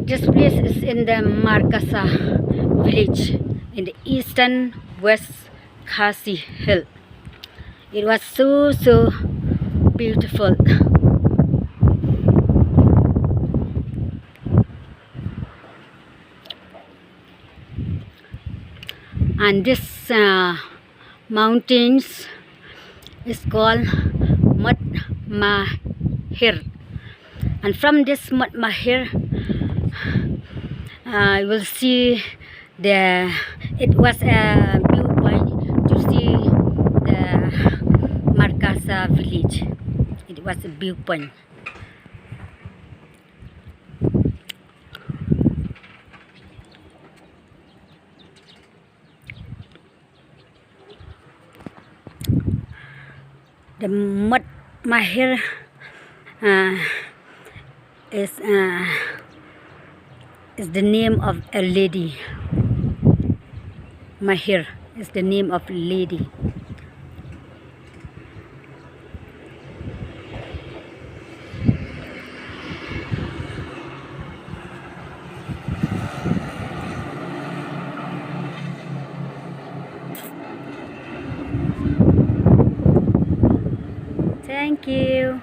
This place is in the Markasa village in the eastern West Khasi hill. It was so beautiful. And this mountains is called Mat Mahir. And from this Mat Mahir, you will see it was a viewpoint to see the Markasa village. It was a viewpoint. The Mat Mahir is the name of a lady. Mahir is the name of lady. Thank you.